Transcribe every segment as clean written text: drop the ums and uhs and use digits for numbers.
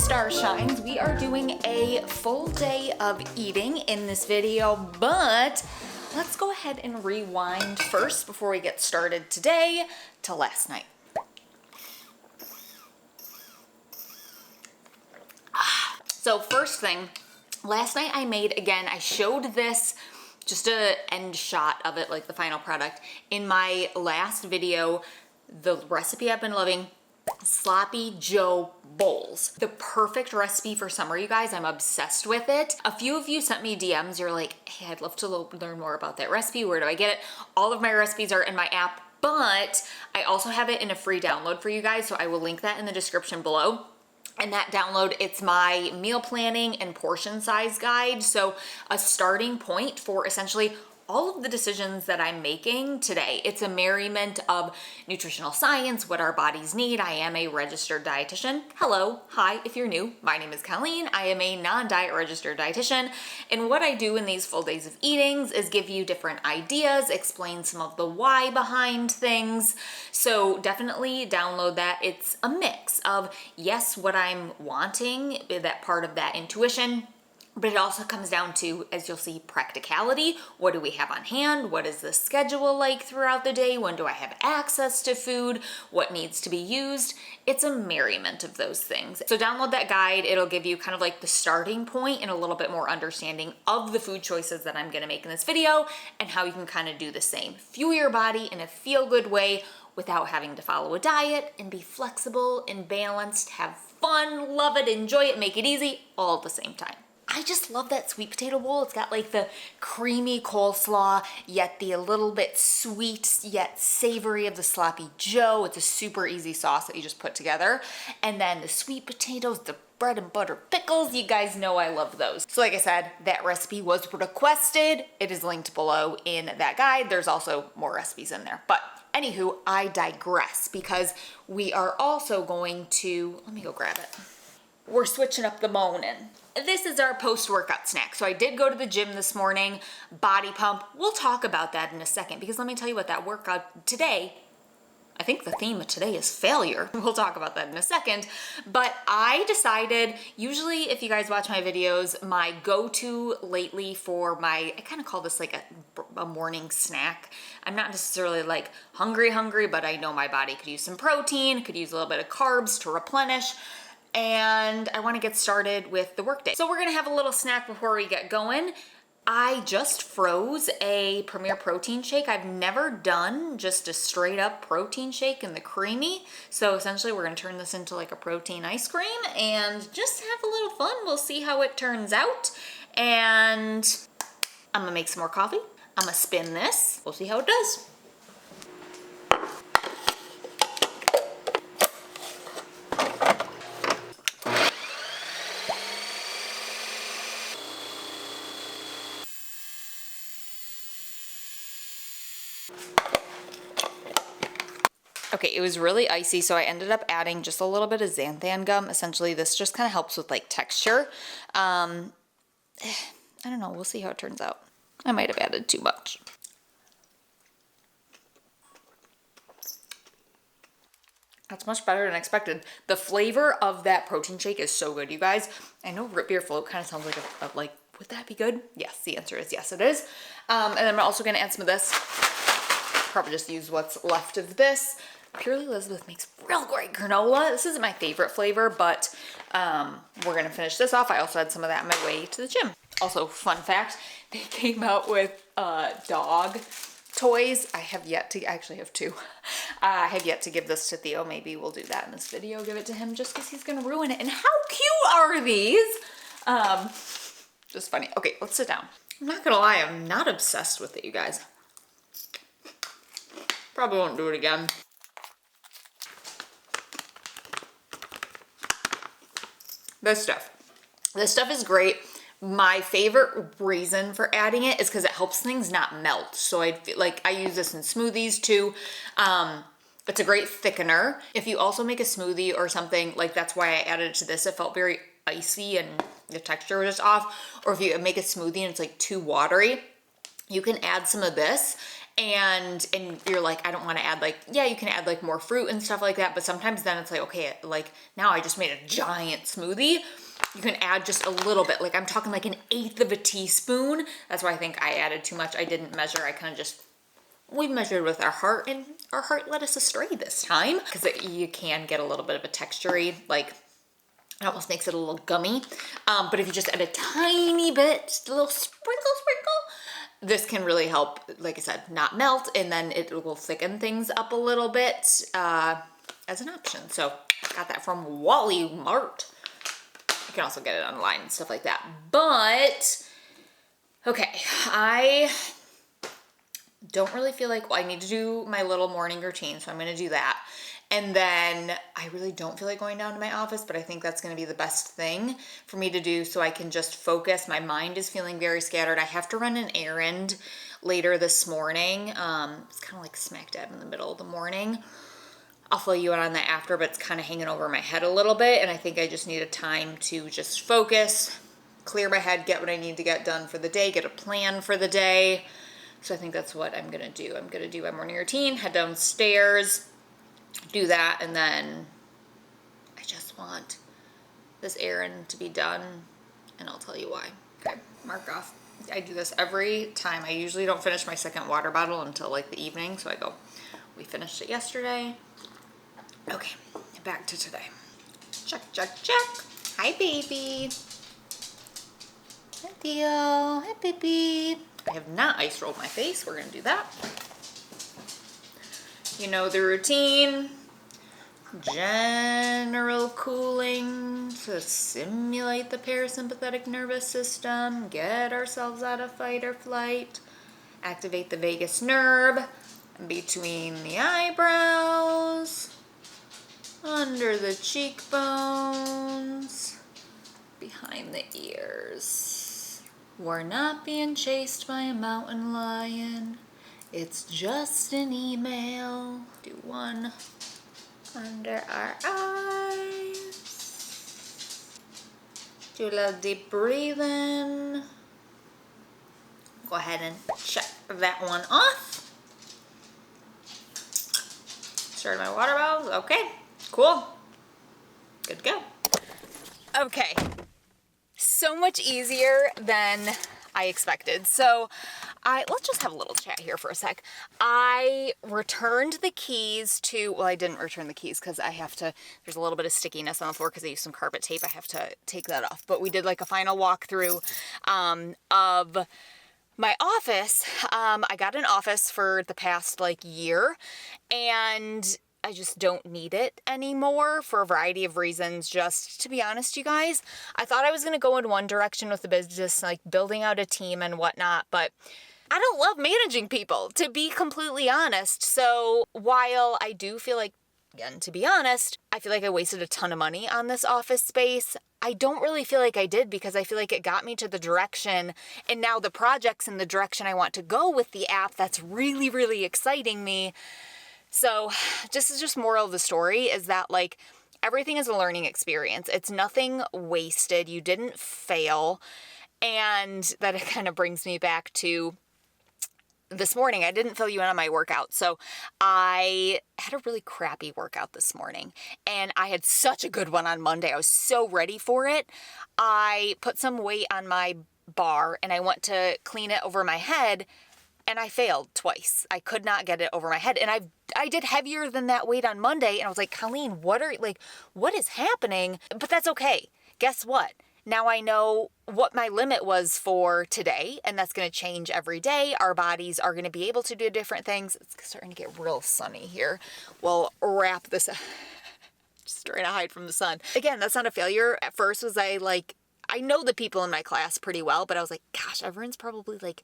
Starshines, we are doing a full day of eating in this video, but let's go ahead and rewind first before we get started today to last night. So first thing, last night I made, again, I showed this, just a end shot of it, like the final product, in my last video, the recipe I've been loving, Sloppy Joe bowls. The perfect recipe for summer, you guys. I'm obsessed with it. A few of you sent me DMs. You're like, hey, I'd love to learn more about that recipe. Where do I get it? All of my recipes are in my app, but I also have it in a free download for you guys. So I will link that in the description below. And that download, it's my meal planning and portion size guide. So a starting point for essentially all of the decisions that I'm making today. It's a merriment of nutritional science, what our bodies need. I am a registered dietitian. Hello, hi, if you're new, my name is Colleen. I am a non-diet registered dietitian. And what I do in these full days of eatings is give you different ideas, explain some of the why behind things. So definitely download that. It's a mix of, yes, what I'm wanting, that part of that intuition, but it also comes down to, as you'll see, practicality. What do we have on hand? What is the schedule like throughout the day? When do I have access to food? What needs to be used? It's a merriment of those things. So download that guide. It'll give you kind of like the starting point and a little bit more understanding of the food choices that I'm gonna make in this video and how you can kind of do the same. Fuel your body in a feel-good way without having to follow a diet, and be flexible and balanced, have fun, love it, enjoy it, make it easy, all at the same time. I just love that sweet potato bowl. It's got like the creamy coleslaw, yet the a little bit sweet, yet savory of the Sloppy Joe. It's a super easy sauce that you just put together. And then the sweet potatoes, the bread and butter pickles. You guys know I love those. So like I said, that recipe was requested. It is linked below in that guide. There's also more recipes in there. But anywho, I digress because we are also going to, let me go grab it. We're switching up the morning. This is our post-workout snack. So I did go to the gym this morning, body pump. We'll talk about that in a second because let me tell you what that workout today, I think the theme of today is failure. We'll talk about that in a second. But I decided, usually if you guys watch my videos, my go-to lately for my, I kind of call this like a morning snack. I'm not necessarily like hungry, but I know my body could use some protein, could use a little bit of carbs to replenish. And I want to get started with the workday. So we're gonna have a little snack before we get going. I just froze a Premier protein shake. I've never done just a straight up protein shake in the creamy. So essentially we're gonna turn this into like a protein ice cream and just have a little fun. We'll see how it turns out. And I'm gonna make some more coffee. I'm gonna spin this. We'll see how it does. Okay, it was really icy, so I ended up adding just a little bit of xanthan gum. Essentially, this just kind of helps with like texture. I don't know, we'll see how it turns out. I might have added too much. That's much better than expected. The flavor of that protein shake is so good, you guys. I know root beer float kind of sounds like like, would that be good? Yes, the answer is yes, it is. And then I'm also gonna add some of this. Probably just use what's left of this. Purely Elizabeth makes real great granola. This isn't my favorite flavor, but we're gonna finish this off. I also had some of that on my way to the gym. Also, fun fact, they came out with dog toys. I have yet to, actually have two. I have yet to give this to Theo. Maybe we'll do that in this video, give it to him just because he's gonna ruin it. And how cute are these? Just funny. Okay, let's sit down. I'm not gonna lie, I'm not obsessed with it, you guys. Probably won't do it again. This stuff is great, My favorite reason for adding it is because it helps things not melt. So I feel like I use this in smoothies too. It's a great thickener. If you also make a smoothie or something, like that's why I added it to this. It felt very icy and the texture was just off. Or if you make a smoothie and it's like too watery, you can add some of this. And you're like, I don't want to add like, yeah, you can add like more fruit and stuff like that. But sometimes then it's like, okay, like now I just made a giant smoothie. You can add just a little bit. Like I'm talking like 1/8 of a teaspoon. That's why I think I added too much. I didn't measure. I kind of just, we measured with our heart and our heart led us astray this time because you can get a little bit of a texture-y, like it almost makes it a little gummy. But if you just add a tiny bit, just a little sprinkle, this can really help, like I said, not melt, and then it will thicken things up a little bit as an option. So I got that from Wally Mart. You can also get it online and stuff like that. But, okay, I don't really feel like, well, I need to do my little morning routine, so I'm gonna do that. And then I really don't feel like going down to my office, but I think that's gonna be the best thing for me to do so I can just focus. My mind is feeling very scattered. I have to run an errand later this morning. It's kind of like smack dab in the middle of the morning. I'll fill you in on that after, but it's kind of hanging over my head a little bit, and I think I just need a time to just focus, clear my head, get what I need to get done for the day, get a plan for the day. So I think that's what I'm gonna do. I'm gonna do my morning routine, head downstairs, do that, and then I just want this errand to be done, and I'll tell you why. Okay, mark off. I do this every time. I usually don't finish my second water bottle until like the evening, so I go, we finished it yesterday. Okay, back to today. Check, check, check. Hi, baby. Hi, Theo. Hi, baby. I have not ice rolled my face. We're gonna do that. You know the routine. General cooling to simulate the parasympathetic nervous system, get ourselves out of fight or flight, activate the vagus nerve between the eyebrows, under the cheekbones, behind the ears. We're not being chased by a mountain lion. It's just an email. Do one under our eyes. Do a little deep breathing. Go ahead and check that one off. Started my water bottles. Okay, cool. Good to go. Okay, so much easier than I expected. So let's just have a little chat here for a sec. I returned the keys to, well, I didn't return the keys because I have to, there's a little bit of stickiness on the floor because I used some carpet tape. I have to take that off. But we did like a final walkthrough of my office. I got an office for the past like year, and I just don't need it anymore for a variety of reasons. Just to be honest, you guys, I thought I was going to go in one direction with the business, like building out a team and whatnot, but I don't love managing people, to be completely honest. So while I do feel like, again, to be honest, I feel like I wasted a ton of money on this office space, I don't really feel like I did, because I feel like it got me to the direction, and now the project's in the direction I want to go with the app. That's really, really exciting me. So this is just moral of the story is that like everything is a learning experience. It's nothing wasted. You didn't fail. And that it kind of brings me back to this morning. I didn't fill you in on my workout. So I had a really crappy workout this morning, and I had such a good one on Monday. I was so ready for it. I put some weight on my bar and I went to clean it over my head, and I failed twice. I could not get it over my head. And I did heavier than that weight on Monday. And I was like, Colleen, what is happening? But that's okay. Guess what? Now I know what my limit was for today, and that's going to change every day. Our bodies are going to be able to do different things. It's starting to get real sunny here. We'll wrap this up. Just trying to hide from the sun. Again, that's not a failure. At first was I know the people in my class pretty well, but I was like, gosh, everyone's probably like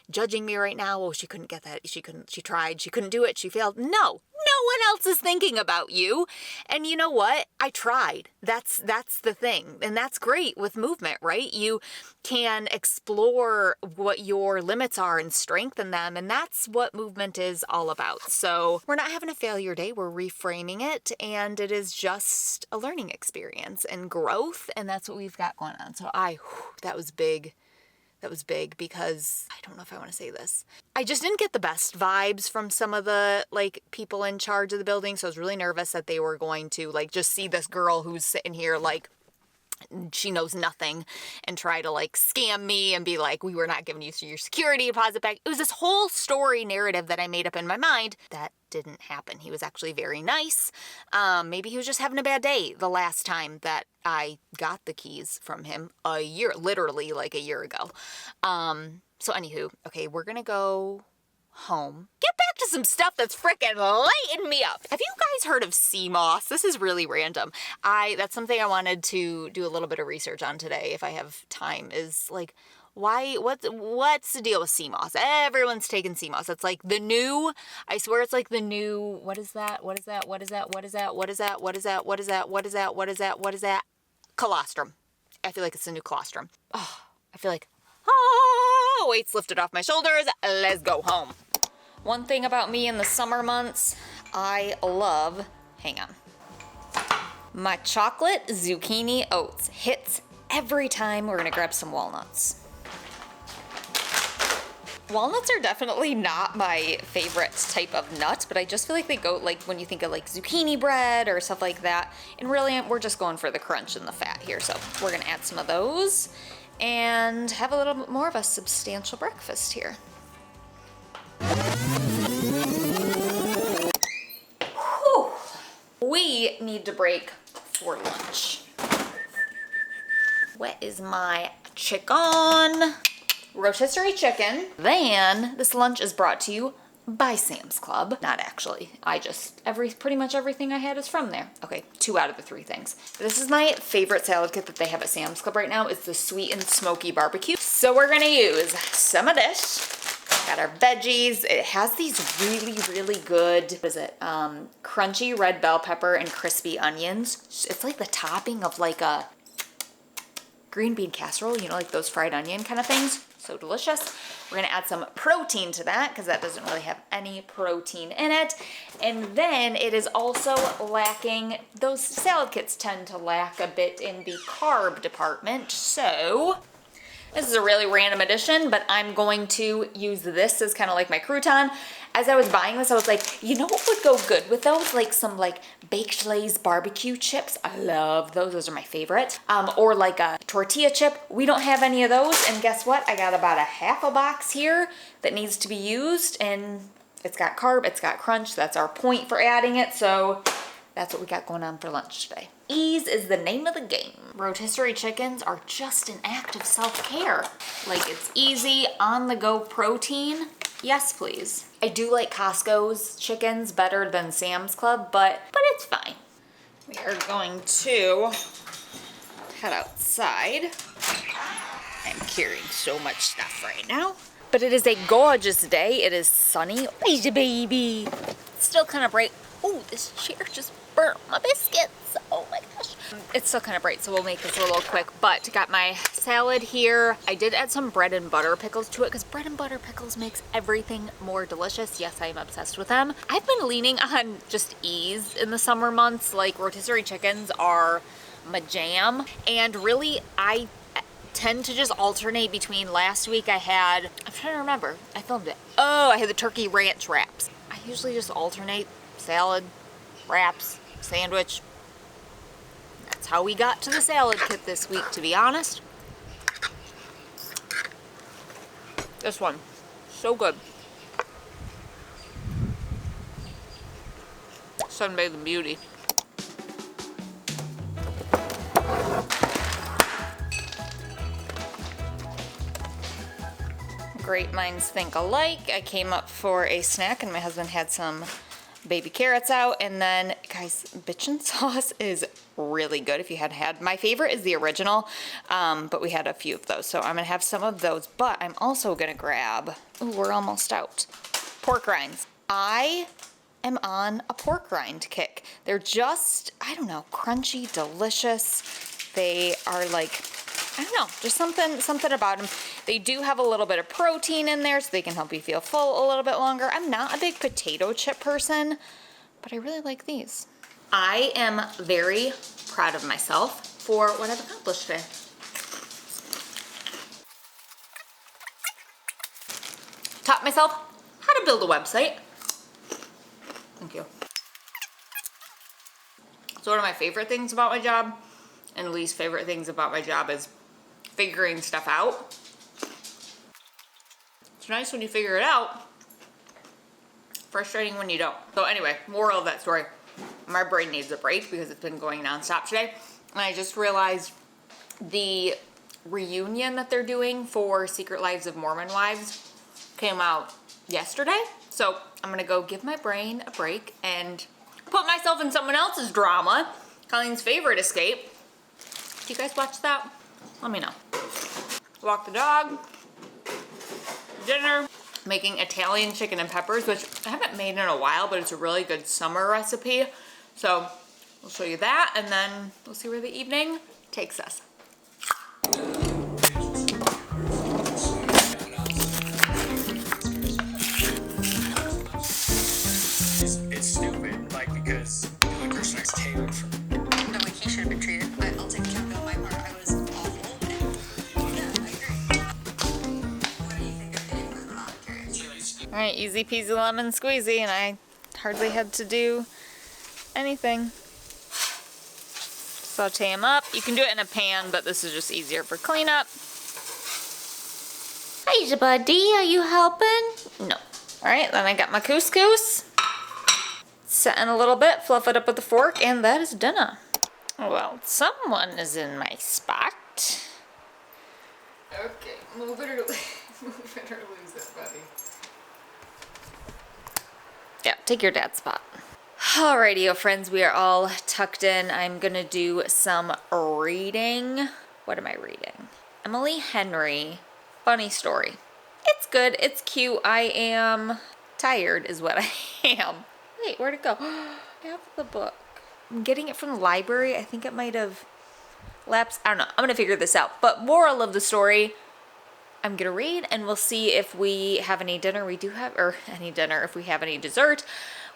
judging me right now. Oh, she couldn't get that. She tried. She couldn't do it. She failed. No, No one else is thinking about you. And you know what? I tried. That's the thing. And that's great with movement, right? You can explore what your limits are and strengthen them. And that's what movement is all about. So we're not having a failure day. We're reframing it. And it is just a learning experience and growth. And that's what we've got going on. So that was big. That was big because I don't know if I want to say this. I just didn't get the best vibes from some of the like people in charge of the building. So I was really nervous that they were going to like just see this girl who's sitting here like she knows nothing and try to like scam me and be like, we were not giving you your security deposit back. It was this whole story narrative that I made up in my mind that didn't happen. He was actually very nice. Maybe he was just having a bad day the last time that I got the keys from him literally like a year ago. So anywho, okay, we're gonna go home. Get back to some stuff that's frickin' lighting me up. Have you guys heard of sea moss? This is really random. That's something I wanted to do a little bit of research on today if I have time, is like, what's the deal with sea moss? Everyone's taking sea moss. It's like the new, I swear it's like the new, what is that? Colostrum. I feel like it's the new colostrum. Oh, I feel like, weights lifted off my shoulders. Let's go home. One thing about me in the summer months, I love, hang on, my chocolate zucchini oats hits every time. We're gonna grab some walnuts. Walnuts are definitely not my favorite type of nut, but I just feel like they go, like when you think of like zucchini bread or stuff like that, and really we're just going for the crunch and the fat here. So we're gonna add some of those and have a little bit more of a substantial breakfast here. Whew. We need to break for lunch. What is my chicken? Rotisserie chicken. Then this lunch is brought to you by Sam's Club. Not actually. Pretty much everything I had is from there. Okay, 2 out of the 3 things. This is my favorite salad kit that they have at Sam's Club right now. It's the sweet and smoky barbecue. So we're gonna use some of this. Got our veggies. It has these really, really good, what is it? Crunchy red bell pepper and crispy onions. It's like the topping of like a green bean casserole, you know, like those fried onion kind of things. So delicious. We're gonna add some protein to that because that doesn't really have any protein in it. And then it is also lacking, those salad kits tend to lack a bit in the carb department. So this is a really random addition, but I'm going to use this as kind of like my crouton. As I was buying this, I was like, you know what would go good with those? Like some like baked Lay's barbecue chips. I love those. Those are my favorite. Or like a tortilla chip. We don't have any of those. And guess what? I got about a half a box here that needs to be used. And it's got carb, it's got crunch. That's our point for adding it. So that's what we got going on for lunch today. Ease is the name of the game. Rotisserie chickens are just an act of self-care. Like it's easy, on-the-go protein. Yes, please. I do like Costco's chickens better than Sam's Club, but it's fine. We are going to head outside. I'm carrying so much stuff right now. But it is a gorgeous day. It is sunny. Hey, baby. It's still kind of bright. Oh, this chair just burnt my biscuits. Oh my gosh. It's still kind of bright, so we'll make this a little quick, but got my salad here. I did add some bread and butter pickles to it because bread and butter pickles makes everything more delicious. Yes, I am obsessed with them. I've been leaning on just ease in the summer months. Like rotisserie chickens are my jam. And really, I tend to just alternate between last week I'm trying to remember. I filmed it. Oh, I had the turkey ranch wraps. I usually just alternate salad, wraps, sandwich. That's how we got to the salad kit this week, to be honest. This one, so good. Sunbathing beauty. Great minds think alike. I came up for a snack and my husband had some baby carrots out, and then guys, bitchin' sauce is really good. If you had my favorite is the original, but we had a few of those, so I'm gonna have some of those. But I'm also gonna grab, we're almost out, pork rinds. I am on a pork rind kick. They're just, I don't know, crunchy, delicious. They are like, I don't know, just something about them. They do have a little bit of protein in there, so they can help you feel full a little bit longer. I'm not a big potato chip person, but I really like these. I am very proud of myself for what I've accomplished today. Taught myself how to build a website. Thank you. So one of my favorite things about my job and least favorite things about my job is figuring stuff out. It's nice when you figure it out. Frustrating when you don't. So anyway, moral of that story. My brain needs a break because it's been going nonstop today. And I just realized the reunion that they're doing for Secret Lives of Mormon Wives came out yesterday. So I'm gonna go give my brain a break and put myself in someone else's drama. Colleen's favorite escape. Do you guys watch that? Let me know. Walk the dog, dinner, making Italian chicken and peppers, which I haven't made in a while, but it's a really good summer recipe. So we'll show you that, and then we'll see where the evening takes us. It's stupid, like, because the only person that's tailored for No, like he should have been treated, but I'll take accountability on my part. I was awful. And yeah, I agree. What do you think of hitting with? I'm not curious. All right, easy peasy lemon squeezy, and I hardly had to do anything. Saute them up. You can do it in a pan, but this is just easier for cleanup. Hi, buddy, are you helping? No. All right, then I got my couscous. Set in a little bit, fluff it up with a fork, and that is dinner. Well, someone is in my spot. Okay, move it or move it or lose it, buddy. Yeah, take your dad's spot. Alrighty, friends, we are all tucked in. I'm gonna do some reading. What am I reading? Emily Henry. Funny story. It's good, it's cute. I am tired is what I am. Wait, where'd it go? I have the book. I'm getting it from the library. I think it might have lapsed. I don't know. I'm gonna figure this out. But moral of the story, I'm gonna read and we'll see if we have any dinner. We do have, or any dinner, if we have any dessert.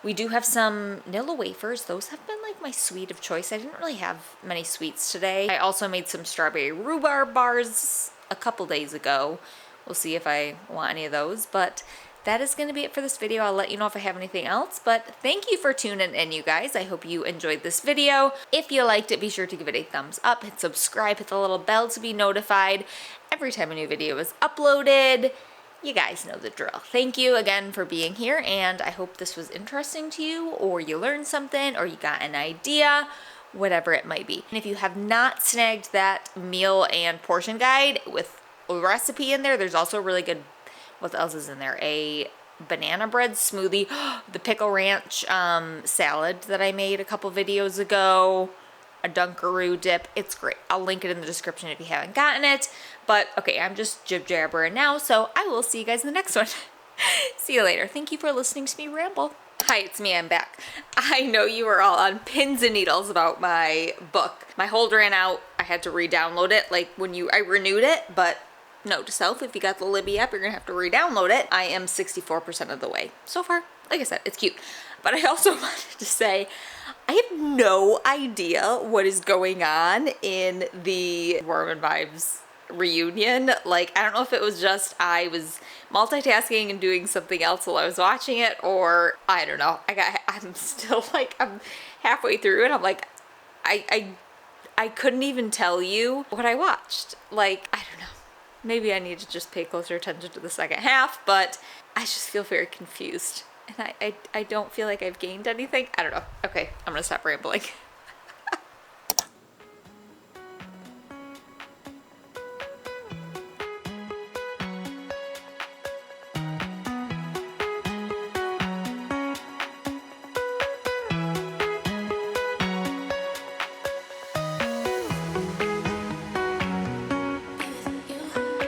We do have some Nilla wafers. Those have been like my sweet of choice. I didn't really have many sweets today. I also made some strawberry rhubarb bars a couple days ago. We'll see if I want any of those, but that is going to be it for this video. I'll let you know if I have anything else, but thank you for tuning in, you guys. I hope you enjoyed this video. If you liked it, be sure to give it a thumbs up, hit subscribe, hit the little bell to be notified every time a new video is uploaded. You guys know the drill. Thank you again for being here, and I hope this was interesting to you, or you learned something, or you got an idea, whatever it might be. And if you have not snagged that meal and portion guide with a recipe in there, there's also a really good, what else is in there? A banana bread smoothie, the pickle ranch salad that I made a couple videos ago, a Dunkaroo dip. It's great. I'll link it in the description if you haven't gotten it. But okay, I'm just jib-jabbering now, so I will see you guys in the next one. See you later. Thank you for listening to me ramble. Hi, it's me, I'm back. I know you were all on pins and needles about my book. My holder ran out. I had to re-download it, like when I renewed it, but note to self, if you got the Libby app, you're gonna have to re-download it. I am 64% of the way so far. Like I said, it's cute. But I also wanted to say, I have no idea what is going on in the Mormon Wives reunion. Like, I don't know if it was just I was multitasking and doing something else while I was watching it, or I don't know. I'm still like, I'm halfway through and I'm like, I couldn't even tell you what I watched. Like, I don't know. Maybe I need to just pay closer attention to the second half, but I just feel very confused. And I don't feel like I've gained anything. I don't know. Okay, I'm gonna stop rambling.